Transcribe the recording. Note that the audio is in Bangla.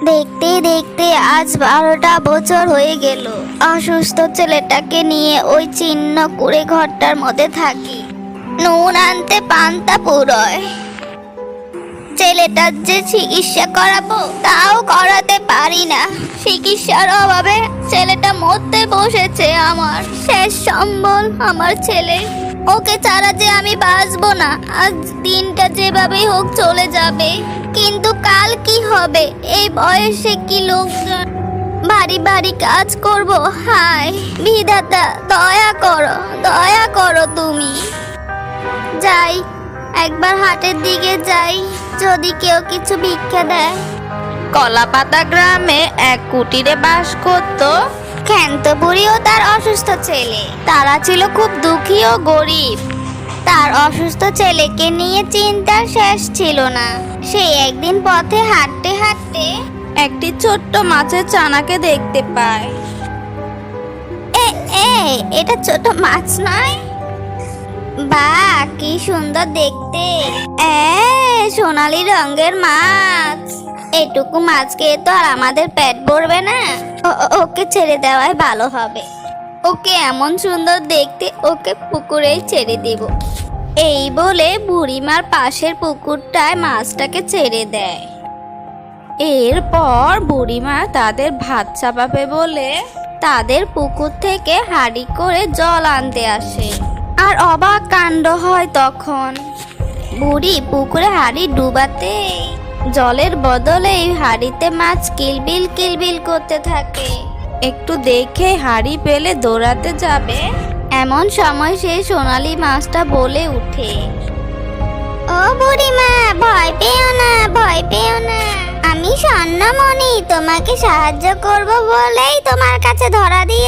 দেখতে দেখতে আজ 12টা বছর হয়ে গেল। অসুস্থ ছেলেটাকে নিয়ে ওই চিহ্ন কুড়ে ঘরটার মধ্যে থাকি। নুন আনতে পান্তা পুরোয়। ছেলেটার যে চিকিৎসা করাবো তাও করাতে পারি না। চিকিৎসার অভাবে ছেলেটা মরতে বসেছে। আমার শেষ সম্বল আমার ছেলে। ওকে ছাড়া যে আমি বাঁচবো না। আজ দিনটা যেভাবেই হোক চলে যাবে, কিন্তু কাল কি হবে? এই বয়সে কি লোকজন ভারী ভারী কাজ করব? হায় বিধাতা, দয়া করো তুমি। যাই, একবার হাটের দিকে যাই, যদি কেউ কিছু ভিক্ষা দেয়। কলাপাতা গ্রামে এক কুটিরে বাস করত ক্ষান্ত বুড়ি ও তার অসুস্থ ছেলে। তারা ছিল খুব দুঃখী ও গরিব। তার অসুস্থ ছেলেকে নিয়ে চিন্তার শেষ ছিল না। সে একদিন পথে হাঁটতে হাঁটতে একটি ছোট্ট মাছের চানাকে দেখতে পায়। এ এ এটা ছোট মাছ নয়? বাহ, কি সুন্দর দেখতে! সোনালী রঙের মাছ। এটুকু মাছ খেয়ে তো আর আমাদের পেট ভরবে না। ওকে ছেড়ে দেওয়াই ভালো হবে। ওকে এমন সুন্দর দেখতে, ওকে পুকুরেই ছেড়ে দেব। এই বলে বুড়িমার পাশের পুকুরটায় মাছটাকে ছেড়ে দেয়। এরপর বুড়িমা তাদের ভাত চাপাবে বলে তাদের পুকুর থেকে হাঁড়ি করে জল আনতে আসে। আর অবাক কাণ্ড হয় তখন। বুড়ি পুকুরে হাঁড়ি ডুবাতে জলের বদলে এই হাঁড়িতে মাছ কিলবিল কিলবিল করতে থাকে। একটু দেখে হাঁড়ি পেলে দৌড়াতে যাবে, এমন সময় সেই সোনালী মাছটা বলে উঠে, ও বুড়িমা, ভয় পেও না, ভয় পেও না। আমি স্বর্ণমণি, তোমাকে সাহায্য করব বলেই তোমার কাছে ধরা দিয়েছি।